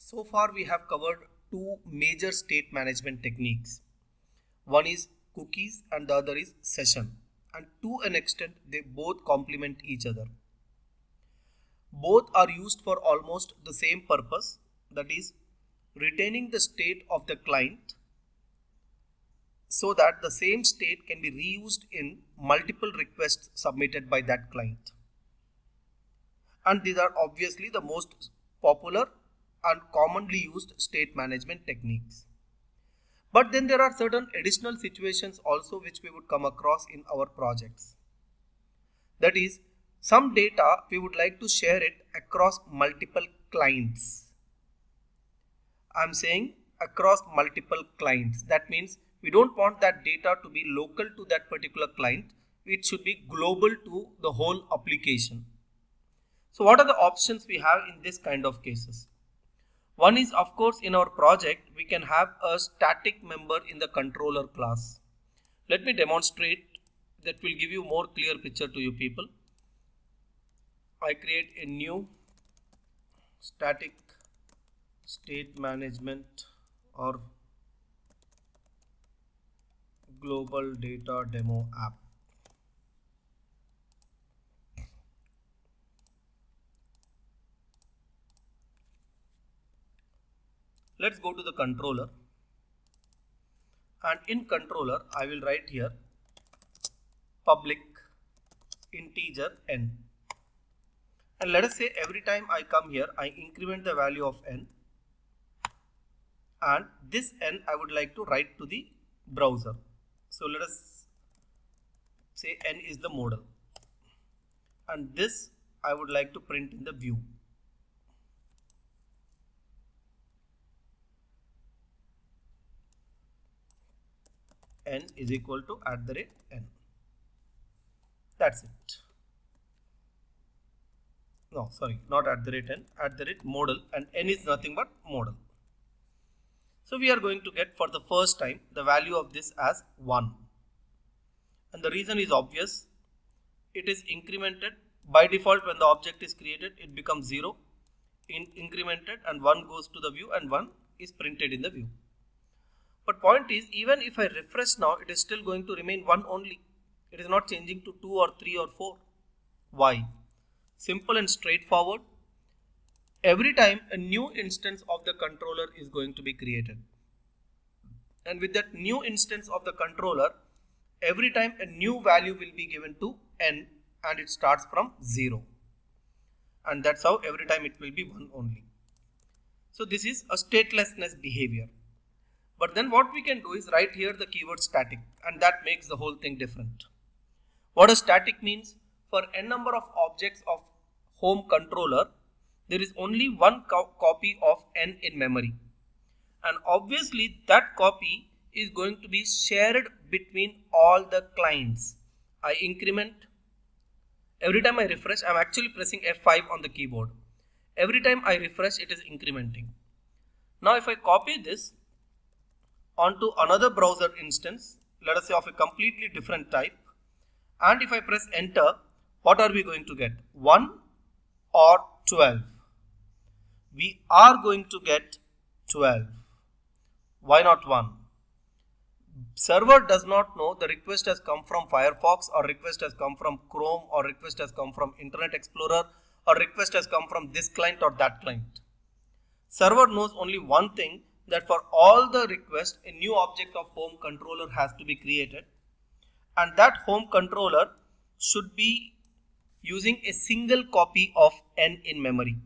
So far we have covered two major state management techniques. One is cookies and the other is session, and to an extent they both complement each other. Both are used for almost the same purpose, that is retaining the state of the client so that the same state can be reused in multiple requests submitted by that client. And these are obviously the most popular and commonly used state management techniques. But then there are certain additional situations also which we would come across in our projects. That is, some data we would like to share it across multiple clients. I'm saying across multiple clients. That means we don't want that data to be local to that particular client. It should be global to the whole application. So what are the options we have in this kind of cases? One is, of course, in our project, we can have a static member in the controller class. Let me demonstrate. That will give you more clear picture to you people. I create a new static state management or global data demo app. Let's go to the controller, and in controller I will write here public integer n, and let us say every time I come here I increment the value of n, and this n I would like to write to the browser. So let us say n is the model, and this I would like to print in the view. N is equal to @n. That's it. No, sorry, not @n, @model, and n is nothing but model. So we are going to get for the first time the value of this as 1. And the reason is obvious. It is incremented. By default, when the object is created, it becomes 0, incremented, and 1 goes to the view and 1 is printed in the view. But point is, even if I refresh now, it is still going to remain 1 only. It is not changing to 2 or 3 or 4. Why? Simple and straightforward. Every time a new instance of the controller is going to be created. And with that new instance of the controller, every time a new value will be given to n, and it starts from 0. And that's how every time it will be 1 only. So this is a statelessness behavior. But then what we can do is write here the keyword static, and that makes the whole thing different. What does static means? For n number of objects of home controller, there is only one copy of n in memory. And obviously that copy is going to be shared between all the clients. I increment. Every time I refresh, I am actually pressing F5 on the keyboard. Every time I refresh, it is incrementing. Now if I copy this onto another browser instance, let us say of a completely different type, and if I press enter, what are we going to get? 1 or 12? We are going to get 12. Why not 1? Server does not know the request has come from Firefox, or request has come from Chrome, or request has come from Internet Explorer, or request has come from this client or that client. Server knows only one thing, that for all the requests, a new object of home controller has to be created, and that home controller should be using a single copy of n in memory,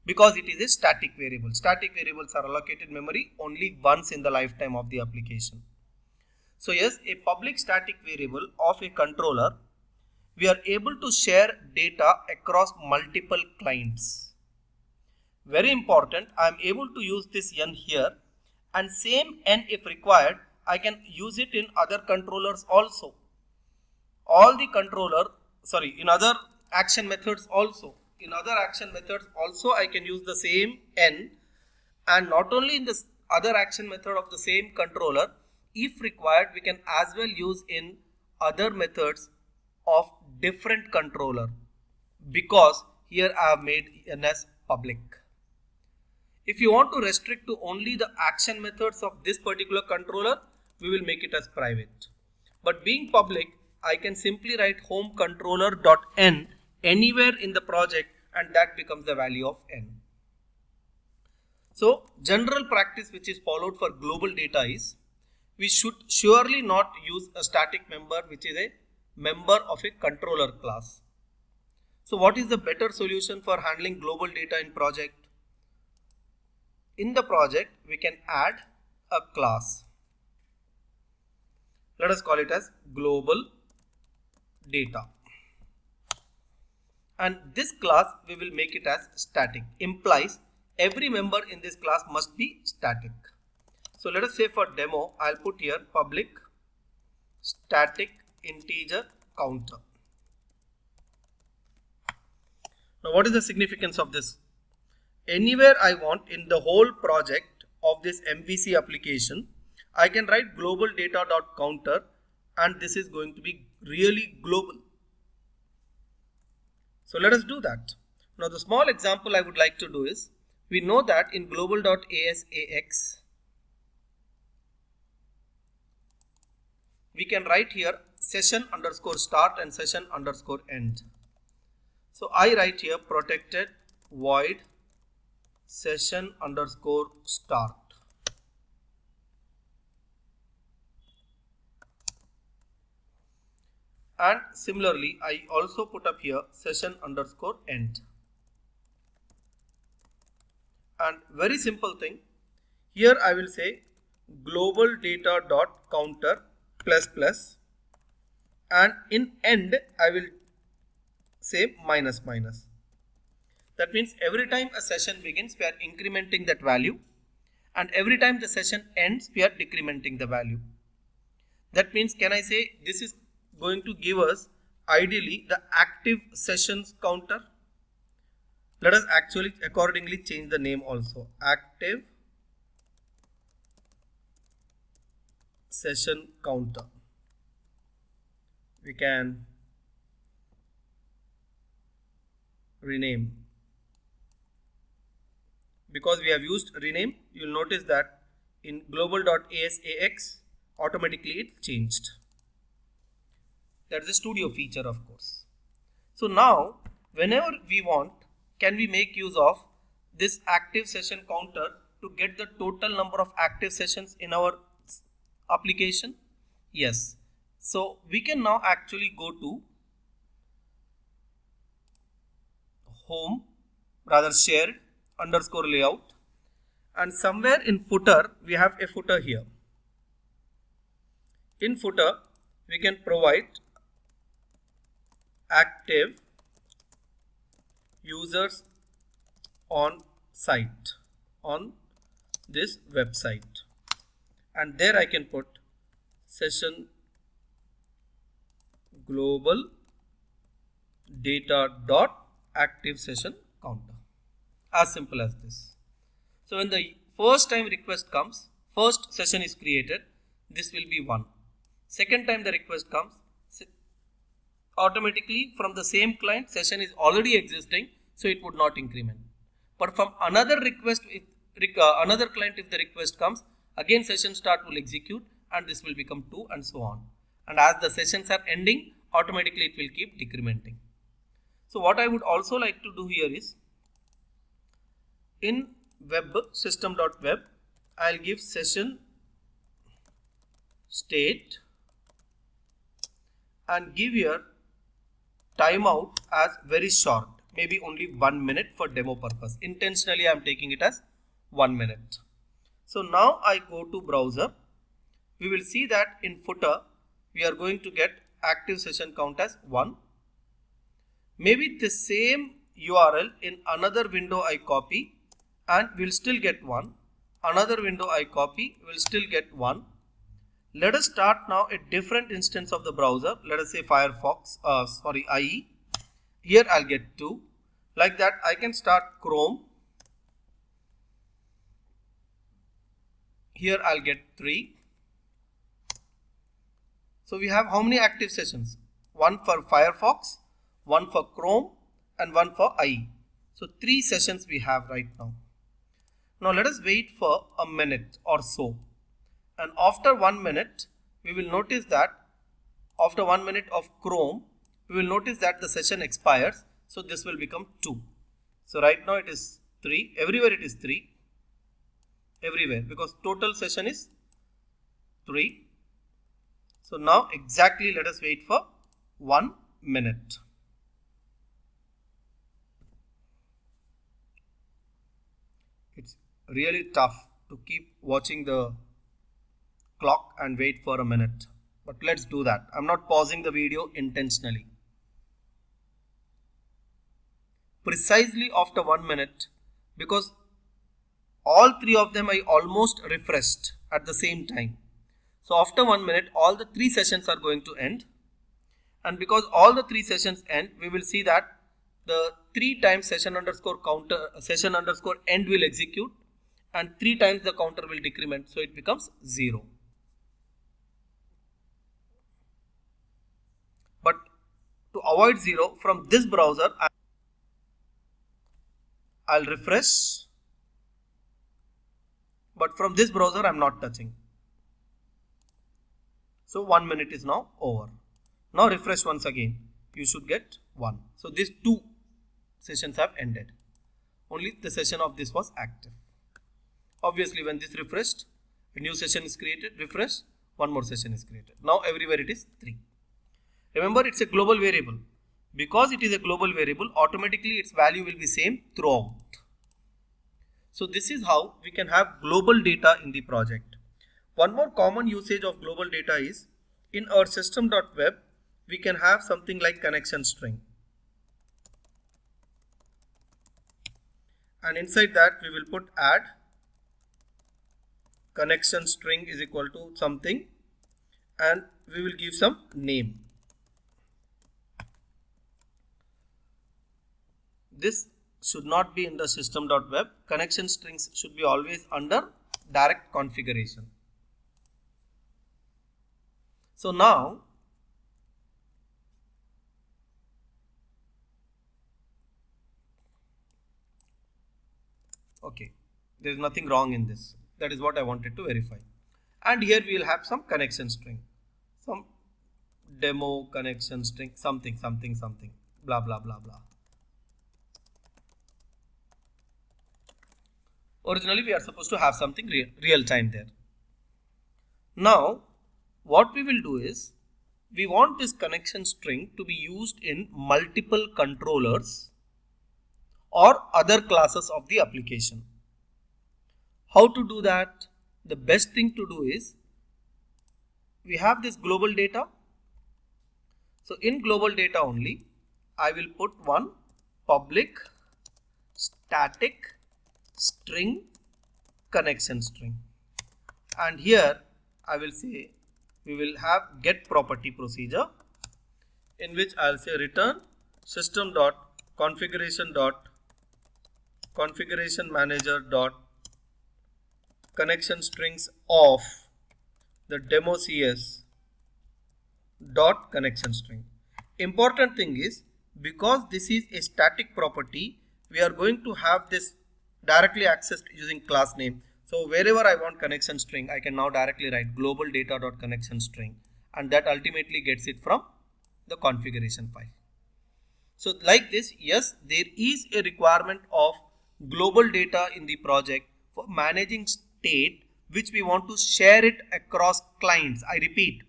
because it is a static variable. Static variables are allocated memory only once in the lifetime of the application. So yes, a public static variable of a controller, we are able to share data across multiple clients. Very important, I am able to use this n here, and same n if required, I can use it in other controllers also. In other action methods also. In other action methods also I can use the same n, and not only in this other action method of the same controller, if required we can as well use in other methods of different controller, because here I have made n as public. If you want to restrict to only the action methods of this particular controller, we will make it as private. But being public, I can simply write home controller.n anywhere in the project, and that becomes the value of n. So general practice which is followed for global data is, we should surely not use a static member which is a member of a controller class. So what is the better solution for handling global data in project? In the project, we can add a class. Let us call it as global data. And this class, we will make it as static. Implies every member in this class must be static. So let us say for demo, I'll put here public static integer counter. Now what is the significance of this? Anywhere I want in the whole project of this MVC application, I can write global data.counter, and this is going to be really global. So let us do that. Now the small example I would like to do is, we know that in global.asax, we can write here session underscore start and session underscore end. So I write here protected void session underscore start. And similarly, I also put up here session underscore end. And very simple thing, here I will say global data dot counter plus plus, and in end I will say minus minus. That means every time a session begins, we are incrementing that value, and every time the session ends, we are decrementing the value. That means, can I say this is going to give us ideally the active sessions counter? Let us actually accordingly change the name also. Active session counter. We can rename. Because we have used rename, you will notice that in global.asax automatically it changed. That's a studio feature, of course. So now whenever we want, can we make use of this active session counter to get the total number of active sessions in our application? Yes. So we can now actually go to home, rather shared underscore layout, and somewhere in footer we have a footer here. In footer we can provide active users on site, on this website, and there I can put session global data dot active session counter. As simple as this. So when the first time request comes, first session is created, this will be 1. Second time the request comes, automatically from the same client session is already existing, so it would not increment. But from another request, another client, if the request comes, again session start will execute, and this will become 2 and so on. And as the sessions are ending, automatically it will keep decrementing. So what I would also like to do here is, in web system.web, I'll give session state and give here timeout as very short, maybe only 1 minute for demo purpose. Intentionally I am taking it as 1 minute. So now I go to browser, we will see that in footer we are going to get active session count as 1. Maybe the same URL in another window I copy and we'll still get 1. Another window I copy, will still get 1. Let us start now a different instance of the browser. Let us say Firefox, IE. Here I'll get 2. Like that I can start Chrome. Here I'll get 3. So we have how many active sessions? 1 for Firefox, 1 for Chrome, and 1 for IE. So 3 sessions we have right now. Now let us wait for a minute or so. And after 1 minute, we will notice that after 1 minute of Chrome, we will notice that the session expires. So this will become 2. So right now it is 3. Everywhere it is 3. Everywhere, because total session is 3. So now exactly let us wait for 1 minute. It's really tough to keep watching the clock and wait for a minute. But let's do that. I'm not pausing the video intentionally. Precisely after 1 minute, because all 3 of them I almost refreshed at the same time. So after 1 minute, all the 3 sessions are going to end. And because all the 3 sessions end, we will see that the 3 times session underscore end will execute, and 3 times the counter will decrement. So it becomes 0. But to avoid 0, from this browser, I'll refresh. But from this browser, I'm not touching. So 1 minute is now over. Now refresh once again. You should get 1. So these 2 sessions have ended. Only the session of this was active. Obviously, when this refreshed, a new session is created. Refresh, 1 more session is created. Now everywhere it is 3. Remember, it's a global variable. Because it is a global variable, automatically its value will be same throughout. So this is how we can have global data in the project. One more common usage of global data is in our system.web, we can have something like connection string. And inside that we will put add connection string is equal to something, and we will give some name. This should not be in the system.web. Connection strings should be always under direct configuration. So now okay, there is nothing wrong in this. That is what I wanted to verify. And here we will have some connection string, some demo connection string, something, blah, blah, blah, blah. Originally, we are supposed to have something real time there. Now, what we will do is, we want this connection string to be used in multiple controllers or other classes of the application. How to do that? The best thing to do is, we have this global data. So in global data only, I will put one public static string connection string, and here I will say we will have get property procedure, in which I'll say return system dot configuration manager dot connection strings of the demo CS dot connection string. Important thing is, because this is a static property, we are going to have this directly accessed using class name. So wherever I want connection string, I can now directly write global data dot connection string, and that ultimately gets it from the configuration file. So like this, yes, there is a requirement of global data in the project for managing state, which we want to share it across clients. I repeat,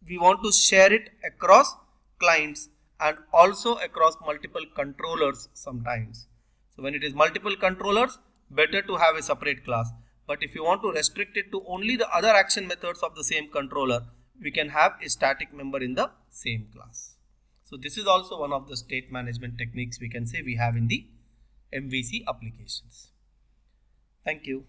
we want to share it across clients and also across multiple controllers sometimes. So when it is multiple controllers, better to have a separate class. But if you want to restrict it to only the other action methods of the same controller, we can have a static member in the same class. So this is also one of the state management techniques we can say we have in the MVC applications. Thank you.